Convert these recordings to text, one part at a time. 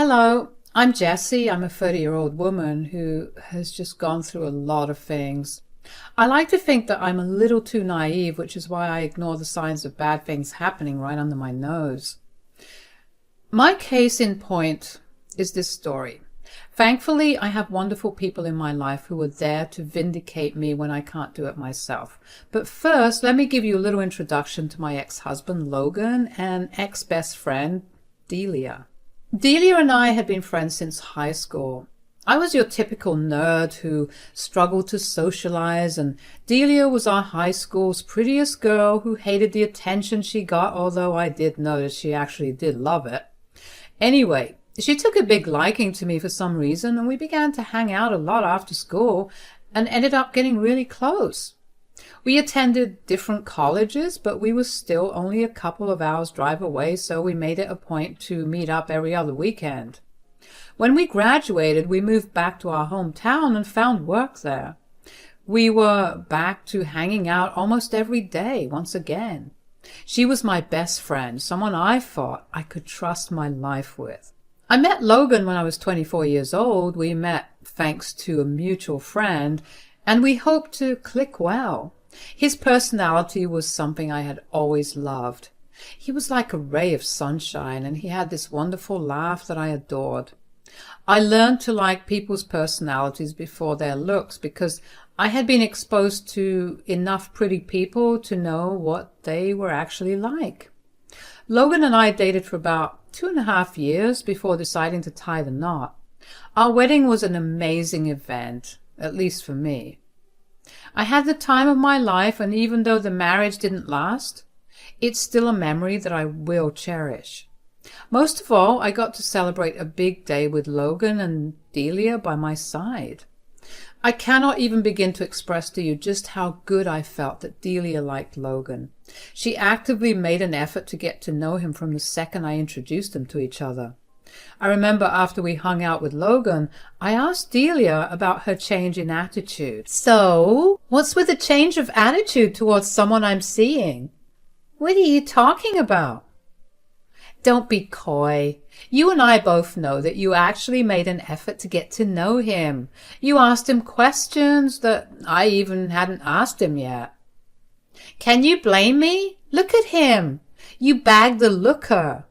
Hello, I'm Jessie. I'm a 30-year-old woman who has just gone through a lot of things. I like to think that I'm a little too naive, which is why I ignore the signs of bad things happening right under my nose. My case in point is this story. Thankfully, I have wonderful people in my life who are there to vindicate me when I can't do it myself. But first, let me give you a little introduction to my ex-husband, Logan, and ex-best friend, Delia. Delia and I had been friends since high school. I was your typical nerd who struggled to socialize, and Delia was our high school's prettiest girl who hated the attention she got, although I did notice she actually did love it. Anyway, she took a big liking to me for some reason, and we began to hang out a lot after school and ended up getting really close. We attended different colleges, but we were still only a couple of hours drive away, so we made it a point to meet up every other weekend. When we graduated, we moved back to our hometown and found work there. We were back to hanging out almost every day once again. She was my best friend, someone I thought I could trust my life with. I met Logan when I was 24 years old. We met thanks to a mutual friend, and we hoped to click well. His personality was something I had always loved. He was like a ray of sunshine, and he had this wonderful laugh that I adored. I learned to like people's personalities before their looks because I had been exposed to enough pretty people to know what they were actually like. Logan and I dated for about 2.5 years before deciding to tie the knot. Our wedding was an amazing event, at least for me. I had the time of my life, and even though the marriage didn't last, it's still a memory that I will cherish. Most of all, I got to celebrate a big day with Logan and Delia by my side. I cannot even begin to express to you just how good I felt that Delia liked Logan. She actively made an effort to get to know him from the second I introduced them to each other. I remember after we hung out with Logan, I asked Delia about her change in attitude. So, what's with the change of attitude towards someone I'm seeing? What are you talking about? Don't be coy. You and I both know that you actually made an effort to get to know him. You asked him questions that I even hadn't asked him yet. Can you blame me? Look at him. You bagged the looker.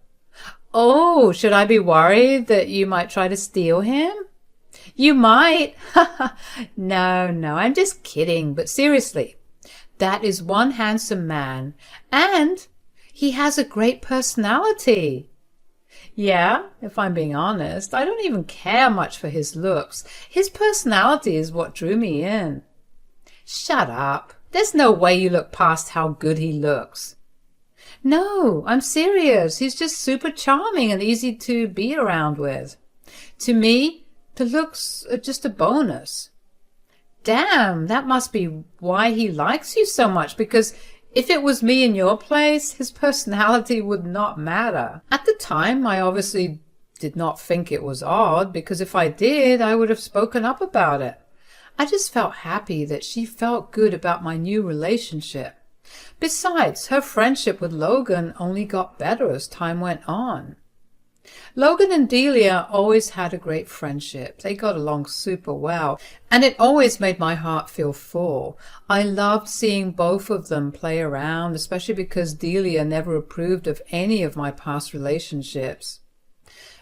Oh, should I be worried that you might try to steal him? You might. No, I'm just kidding. But seriously, that is one handsome man, and he has a great personality. Yeah, if I'm being honest, I don't even care much for his looks. His personality is what drew me in. Shut up. There's no way you look past how good he looks. No, I'm serious. He's just super charming and easy to be around with. To me, the looks are just a bonus. Damn, that must be why he likes you so much, because if it was me in your place, his personality would not matter. At the time, I obviously did not think it was odd, because if I did, I would have spoken up about it. I just felt happy that she felt good about my new relationship. Besides, her friendship with Logan only got better as time went on. Logan and Delia always had a great friendship. They got along super well, and it always made my heart feel full. I loved seeing both of them play around, especially because Delia never approved of any of my past relationships.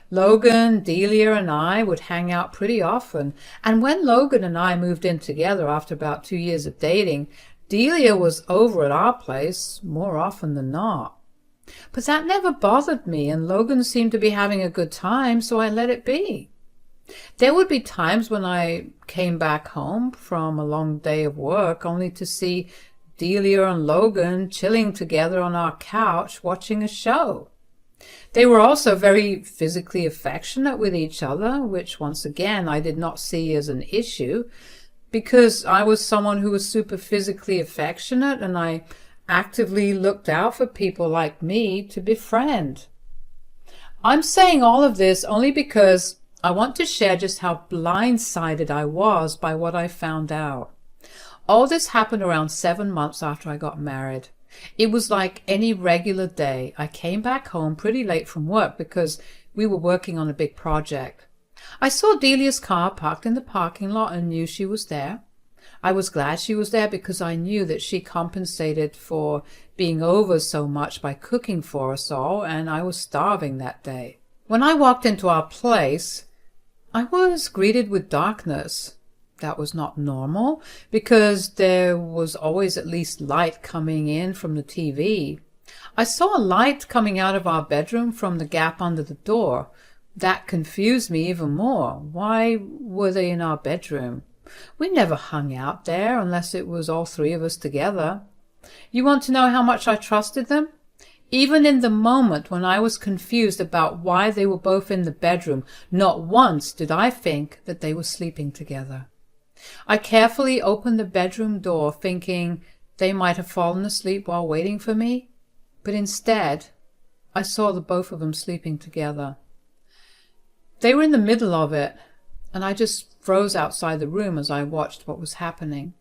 Logan, Delia, and I would hang out pretty often, and when Logan and I moved in together after about 2 years of dating, Delia was over at our place more often than not. But that never bothered me, and Logan seemed to be having a good time, so I let it be. There would be times when I came back home from a long day of work only to see Delia and Logan chilling together on our couch watching a show. They were also very physically affectionate with each other, which once again I did not see as an issue, because I was someone who was super physically affectionate, and I actively looked out for people like me to befriend. I'm saying all of this only because I want to share just how blindsided I was by what I found out. All this happened around 7 months after I got married. It was like any regular day. I came back home pretty late from work because We were working on a big project. I saw Delia's car parked in the parking lot and knew she was there. I was glad she was there because I knew that she compensated for being over so much by cooking for us all, and I was starving that day. When I walked into our place, I was greeted with darkness. That was not normal, because there was always at least light coming in from the TV. I saw a light coming out of our bedroom from the gap under the door. That confused me even more. Why were they in our bedroom? We never hung out there unless it was all three of us together. You want to know how much I trusted them? Even in the moment when I was confused about why they were both in the bedroom, not once did I think that they were sleeping together. I carefully opened the bedroom door, thinking they might have fallen asleep while waiting for me, but instead I saw the both of them sleeping together. They were in the middle of it, and I just froze outside the room as I watched what was happening.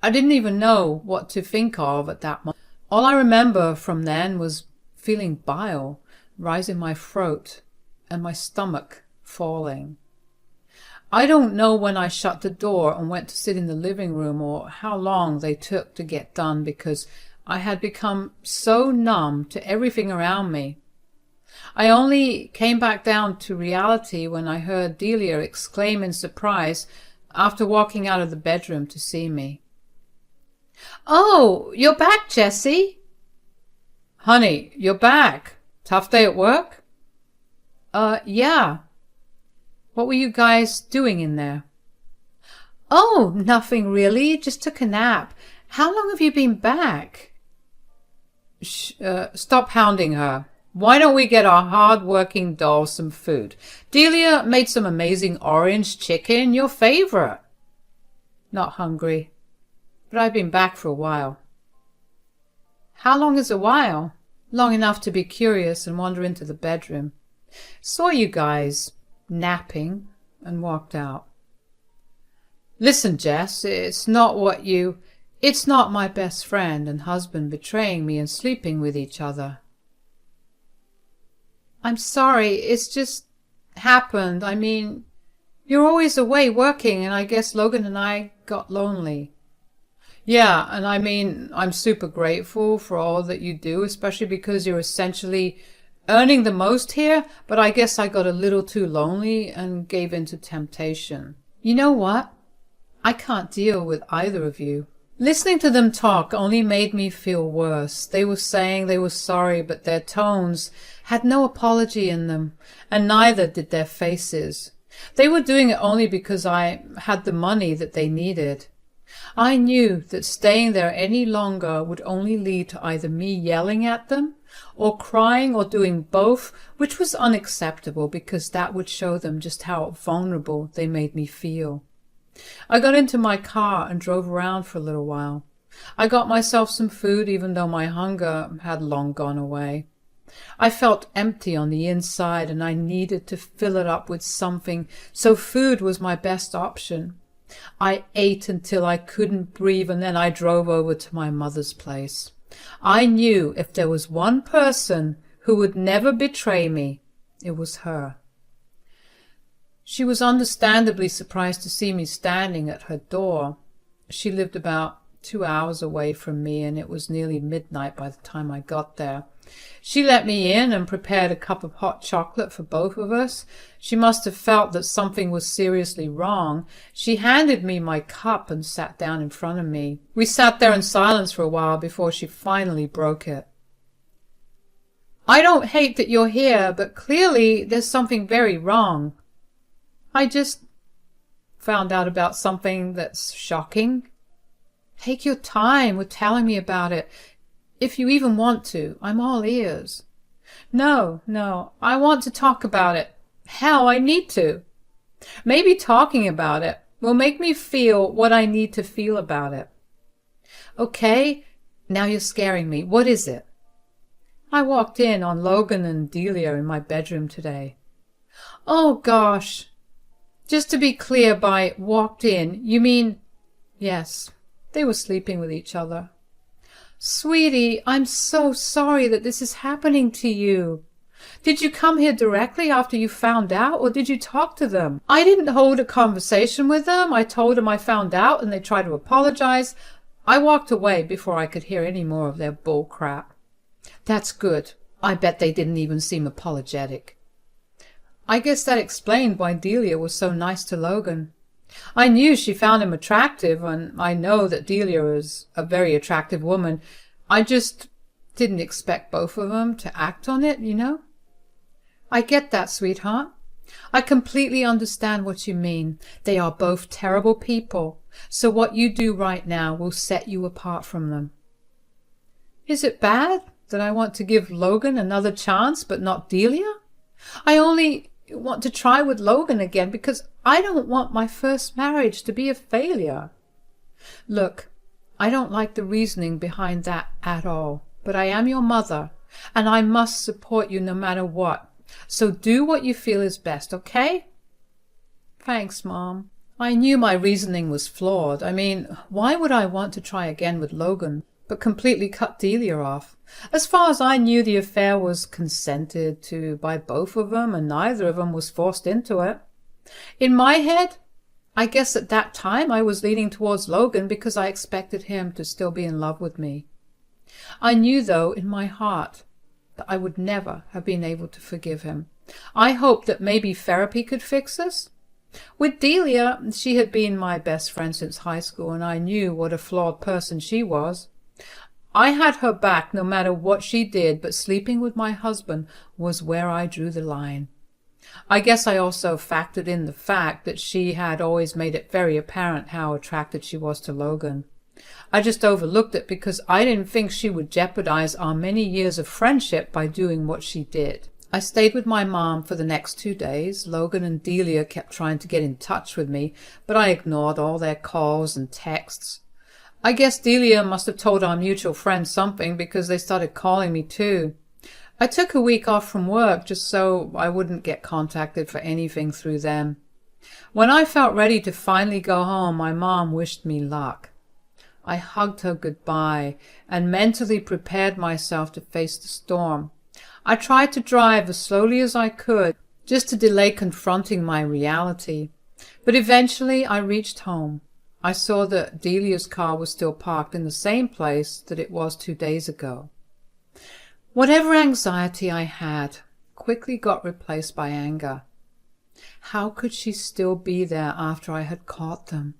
I didn't even know what to think of at that moment. All I remember from then was feeling bile rise in my throat and my stomach falling. I don't know when I shut the door and went to sit in the living room or how long they took to get done, because I had become so numb to everything around me. I only came back down to reality when I heard Delia exclaim in surprise after walking out of the bedroom to see me. "Oh, you're back, Jessie." "Honey, you're back. Tough day at work?" Yeah. What were you guys doing in there?" "Oh, nothing really. Just took a nap. How long have you been back?" Stop hounding her. Why don't we get our hard-working doll some food? Delia made some amazing orange chicken, your favorite." "Not hungry, but I've been back for a while." "How long is a while?" "Long enough to be curious and wander into the bedroom. Saw you guys napping and walked out." "Listen, Jess, it's not my best friend and husband betraying me and sleeping with each other." "I'm sorry, it's just happened. I mean, you're always away working, and I guess Logan and I got lonely." "Yeah, and I mean, I'm super grateful for all that you do, especially because you're essentially earning the most here, but I guess I got a little too lonely and gave in to temptation." "You know what? I can't deal with either of you." Listening to them talk only made me feel worse. They were saying they were sorry, but their tones had no apology in them, and neither did their faces. They were doing it only because I had the money that they needed. I knew that staying there any longer would only lead to either me yelling at them or crying or doing both, which was unacceptable because that would show them just how vulnerable they made me feel. I got into my car and drove around for a little while. I got myself some food even though my hunger had long gone away. I felt empty on the inside and I needed to fill it up with something, so food was my best option. I ate until I couldn't breathe, and then I drove over to my mother's place. I knew if there was one person who would never betray me, it was her. She was understandably surprised to see me standing at her door. She lived about 2 hours away from me, and it was nearly midnight by the time I got there. She let me in and prepared a cup of hot chocolate for both of us. She must have felt that something was seriously wrong. She handed me my cup and sat down in front of me. We sat there in silence for a while before she finally broke it. "I don't hate that you're here, but clearly there's something very wrong. I just found out about something that's shocking." "Take your time with telling me about it. If you even want to, I'm all ears." No, I want to talk about it. Hell, I need to. Maybe talking about it will make me feel what I need to feel about it." "Okay, now you're scaring me. What is it?" "I walked in on Logan and Delia in my bedroom today." "Oh, gosh. Just to be clear, by walked in, you mean—" "Yes, they were sleeping with each other." "Sweetie, I'm so sorry that this is happening to you. Did you come here directly after you found out, or did you talk to them? I didn't hold a conversation with them. I told them I found out and they tried to apologize. I walked away before I could hear any more of their bull crap. That's good. I bet they didn't even seem apologetic. I guess that explained why Delia was so nice to Logan. I knew she found him attractive, and I know that Delia is a very attractive woman. I just didn't expect both of them to act on it, you know? I get that, sweetheart. I completely understand what you mean. They are both terrible people, so what you do right now will set you apart from them. Is it bad that I want to give Logan another chance but not Delia? I only want to try with Logan again because I don't want my first marriage to be a failure. Look, I don't like the reasoning behind that at all, but I am your mother, and I must support you no matter what. So do what you feel is best, okay? Thanks, Mom. I knew my reasoning was flawed. I mean, why would I want to try again with Logan, but completely cut Delia off? As far as I knew, the affair was consented to by both of them, and neither of them was forced into it. In my head, I guess at that time I was leaning towards Logan because I expected him to still be in love with me. I knew, though, in my heart, that I would never have been able to forgive him. I hoped that maybe therapy could fix us. With Delia, she had been my best friend since high school, and I knew what a flawed person she was. I had her back no matter what she did, but sleeping with my husband was where I drew the line. I guess I also factored in the fact that she had always made it very apparent how attracted she was to Logan. I just overlooked it because I didn't think she would jeopardize our many years of friendship by doing what she did. I stayed with my mom for the next 2 days. Logan and Delia kept trying to get in touch with me, but I ignored all their calls and texts. I guess Delia must have told our mutual friend something because they started calling me too. I took a week off from work just so I wouldn't get contacted for anything through them. When I felt ready to finally go home, my mom wished me luck. I hugged her goodbye and mentally prepared myself to face the storm. I tried to drive as slowly as I could, just to delay confronting my reality. But eventually I reached home. I saw that Delia's car was still parked in the same place that it was 2 days ago. Whatever anxiety I had quickly got replaced by anger. How could she still be there after I had caught them?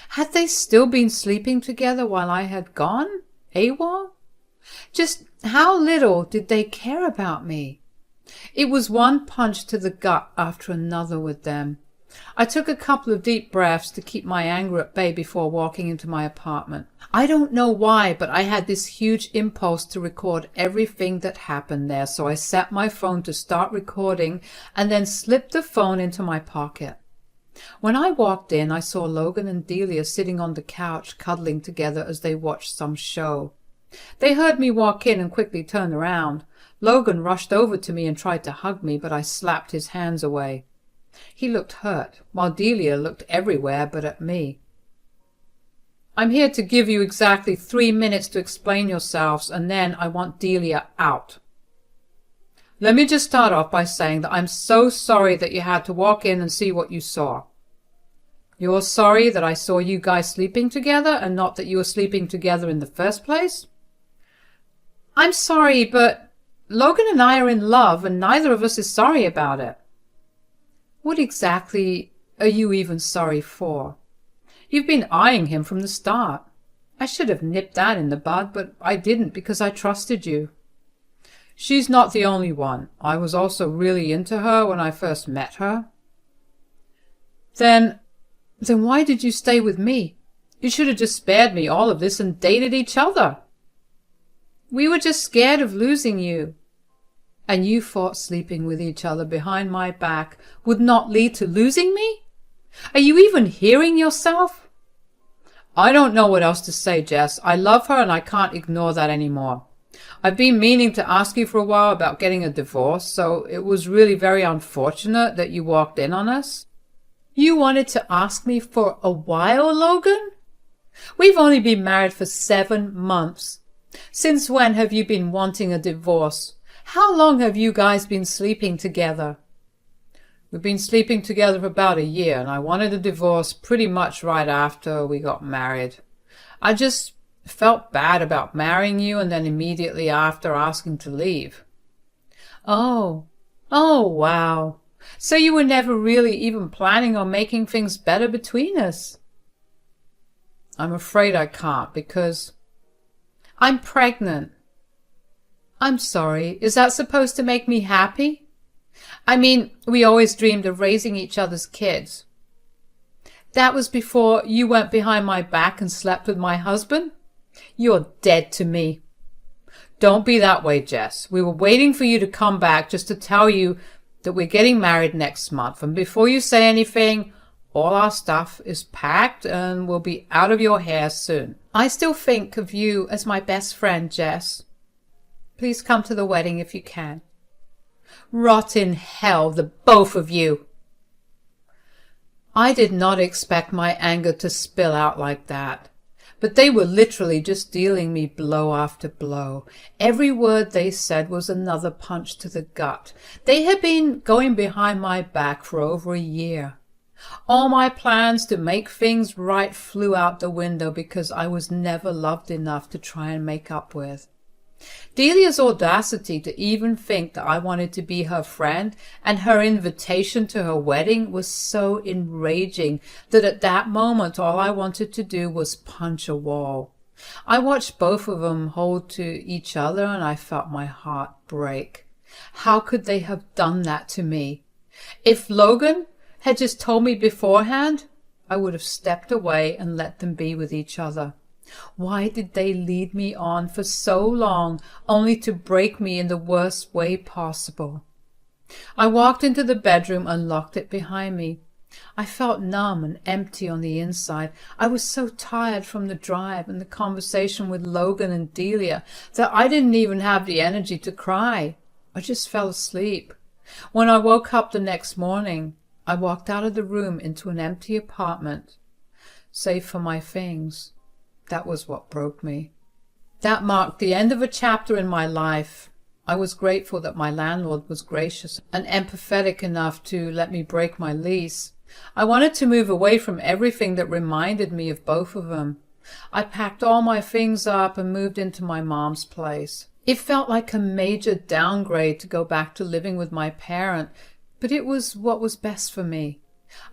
Had they still been sleeping together while I had gone AWOL? Just how little did they care about me? It was one punch to the gut after another with them. I took a couple of deep breaths to keep my anger at bay before walking into my apartment. I don't know why, but I had this huge impulse to record everything that happened there, so I set my phone to start recording and then slipped the phone into my pocket. When I walked in, I saw Logan and Delia sitting on the couch, cuddling together as they watched some show. They heard me walk in and quickly turned around. Logan rushed over to me and tried to hug me, but I slapped his hands away. He looked hurt, while Delia looked everywhere but at me. I'm here to give you exactly 3 minutes to explain yourselves, and then I want Delia out. Let me just start off by saying that I'm so sorry that you had to walk in and see what you saw. You're sorry that I saw you guys sleeping together and not that you were sleeping together in the first place? I'm sorry, but Logan and I are in love and neither of us is sorry about it. What exactly are you even sorry for? You've been eyeing him from the start. I should have nipped that in the bud, but I didn't because I trusted you. She's not the only one. I was also really into her when I first met her. Then why did you stay with me? You should have just spared me all of this and dated each other. We were just scared of losing you. And you thought sleeping with each other behind my back would not lead to losing me? Are you even hearing yourself? I don't know what else to say, Jess. I love her and I can't ignore that anymore. I've been meaning to ask you for a while about getting a divorce, so it was really very unfortunate that you walked in on us. You wanted to ask me for a while, Logan? We've only been married for 7 months. Since when have you been wanting a divorce? How long have you guys been sleeping together? We've been sleeping together for about a year, and I wanted a divorce pretty much right after we got married. I just felt bad about marrying you and then immediately after asking to leave. Oh, wow. So you were never really even planning on making things better between us? I'm afraid I can't because I'm pregnant. I'm sorry, is that supposed to make me happy? I mean, we always dreamed of raising each other's kids. That was before you went behind my back and slept with my husband? You're dead to me. Don't be that way, Jess. We were waiting for you to come back just to tell you that we're getting married next month. And before you say anything, all our stuff is packed and will be out of your hair soon. I still think of you as my best friend, Jess. Please come to the wedding if you can. Rot in hell, the both of you. I did not expect my anger to spill out like that. But they were literally just dealing me blow after blow. Every word they said was another punch to the gut. They had been going behind my back for over a year. All my plans to make things right flew out the window because I was never loved enough to try and make up with. Delia's audacity to even think that I wanted to be her friend and her invitation to her wedding was so enraging that at that moment all I wanted to do was punch a wall. I watched both of them hold to each other and I felt my heart break. How could they have done that to me? If Logan had just told me beforehand, I would have stepped away and let them be with each other. Why did they lead me on for so long, only to break me in the worst way possible? I walked into the bedroom and locked it behind me. I felt numb and empty on the inside. I was so tired from the drive and the conversation with Logan and Delia that I didn't even have the energy to cry. I just fell asleep. When I woke up the next morning, I walked out of the room into an empty apartment, save for my things. That was what broke me. That marked the end of a chapter in my life. I was grateful that my landlord was gracious and empathetic enough to let me break my lease. I wanted to move away from everything that reminded me of both of them. I packed all my things up and moved into my mom's place. It felt like a major downgrade to go back to living with my parent, but it was what was best for me.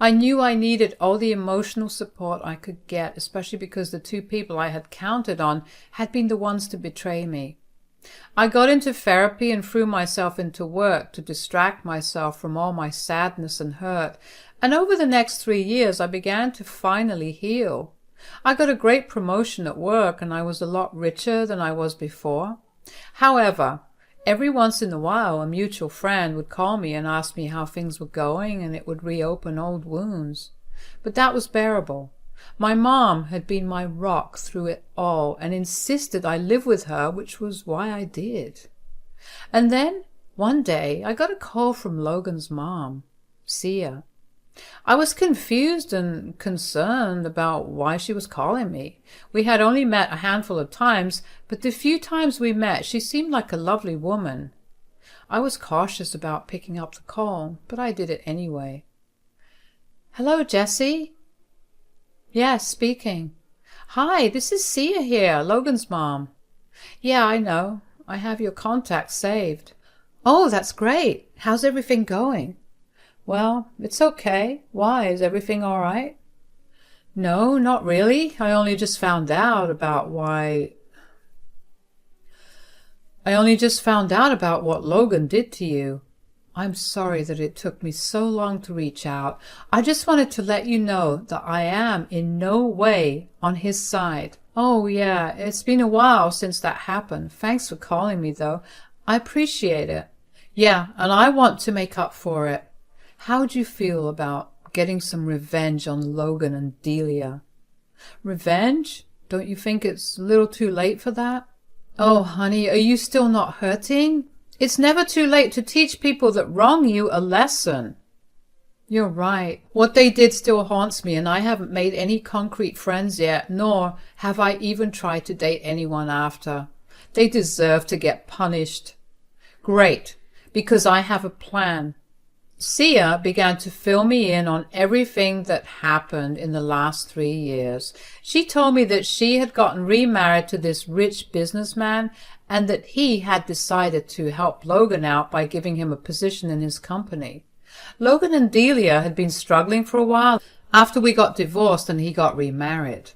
I knew I needed all the emotional support I could get, especially because the two people I had counted on had been the ones to betray me. I got into therapy and threw myself into work to distract myself from all my sadness and hurt, and over the next 3 years I began to finally heal. I got a great promotion at work and I was a lot richer than I was before. However, every once in a while a mutual friend would call me and ask me how things were going, and it would reopen old wounds. But that was bearable. My mom had been my rock through it all and insisted I live with her, which was why I did. And then, one day, I got a call from Logan's mom, Sia. I was confused and concerned about why she was calling me. We had only met a handful of times, but the few times we met, she seemed like a lovely woman. I was cautious about picking up the call, but I did it anyway. Hello, Jessie? Yes, speaking. Hi, this is Sia here, Logan's mom. Yeah, I know. I have your contact saved. Oh, that's great. How's everything going? Well, it's okay. Why? Is everything all right? No, not really. I only just found out about what Logan did to you. I'm sorry that it took me so long to reach out. I just wanted to let you know that I am in no way on his side. Oh, yeah, it's been a while since that happened. Thanks for calling me, though. I appreciate it. Yeah, and I want to make up for it. How'd you feel about getting some revenge on Logan and Delia? Revenge? Don't you think it's a little too late for that? Oh, honey, are you still not hurting? It's never too late to teach people that wrong you a lesson. You're right. What they did still haunts me, and I haven't made any concrete friends yet, nor have I even tried to date anyone after. They deserve to get punished. Great, because I have a plan. Sia began to fill me in on everything that happened in the last 3 years. She told me that she had gotten remarried to this rich businessman and that he had decided to help Logan out by giving him a position in his company. Logan and Delia had been struggling for a while after we got divorced and he got remarried.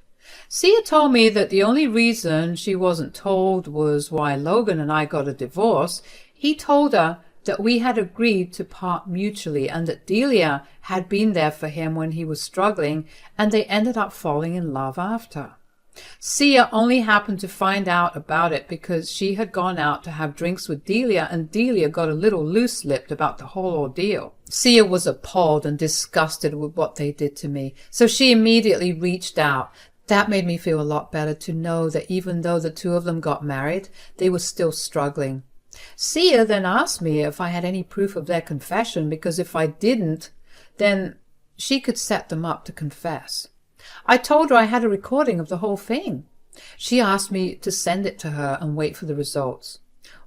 Sia told me that the only reason she wasn't told was why Logan and I got a divorce. He told her that we had agreed to part mutually and that Delia had been there for him when he was struggling, and they ended up falling in love after. Sia only happened to find out about it because she had gone out to have drinks with Delia, and Delia got a little loose-lipped about the whole ordeal. Sia was appalled and disgusted with what they did to me, so she immediately reached out. That made me feel a lot better to know that even though the two of them got married, they were still struggling. Sia then asked me if I had any proof of their confession, because if I didn't, then she could set them up to confess. I told her I had a recording of the whole thing. She asked me to send it to her and wait for the results.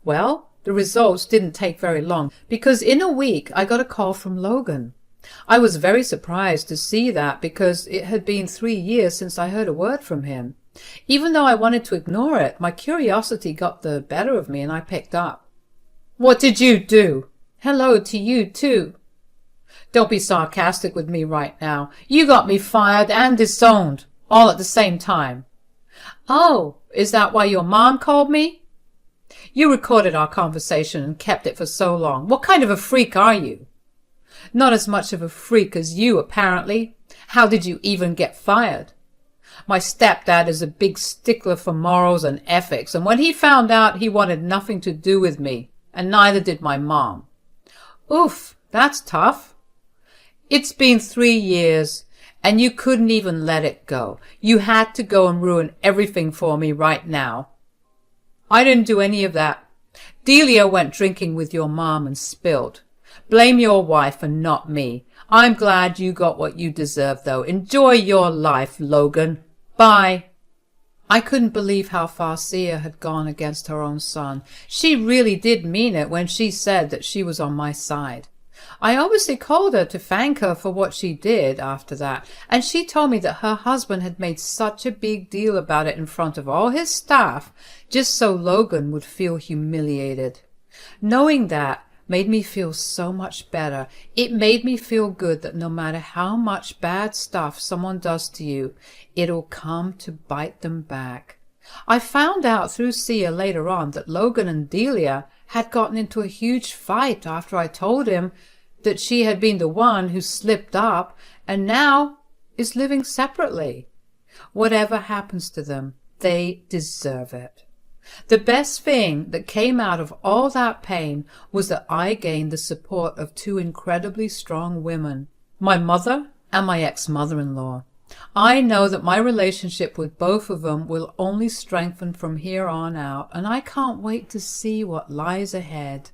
Well, the results didn't take very long, because in a week I got a call from Logan. I was very surprised to see that, because it had been 3 years since I heard a word from him. Even though I wanted to ignore it, my curiosity got the better of me and I picked up. "What did you do?" "Hello to you too." "Don't be sarcastic with me right now. You got me fired and disowned, all at the same time." "Oh, is that why your mom called me?" "You recorded our conversation and kept it for so long. What kind of a freak are you?" "Not as much of a freak as you, apparently. How did you even get fired?" "My stepdad is a big stickler for morals and ethics, and when he found out, he wanted nothing to do with me, and neither did my mom." "Oof, that's tough." "It's been 3 years, and you couldn't even let it go. You had to go and ruin everything for me right now." "I didn't do any of that. Delia went drinking with your mom and spilled. Blame your wife and not me. I'm glad you got what you deserve, though. Enjoy your life, Logan. Bye." I couldn't believe how far Sia had gone against her own son. She really did mean it when she said that she was on my side. I obviously called her to thank her for what she did after that, and she told me that her husband had made such a big deal about it in front of all his staff just so Logan would feel humiliated. Knowing that made me feel so much better. It made me feel good that no matter how much bad stuff someone does to you, it'll come to bite them back. I found out through Sia later on that Logan and Delia had gotten into a huge fight after I told him that she had been the one who slipped up and now is living separately. Whatever happens to them, they deserve it. The best thing that came out of all that pain was that I gained the support of 2 incredibly strong women, my mother and my ex-mother-in-law. I know that my relationship with both of them will only strengthen from here on out, and I can't wait to see what lies ahead.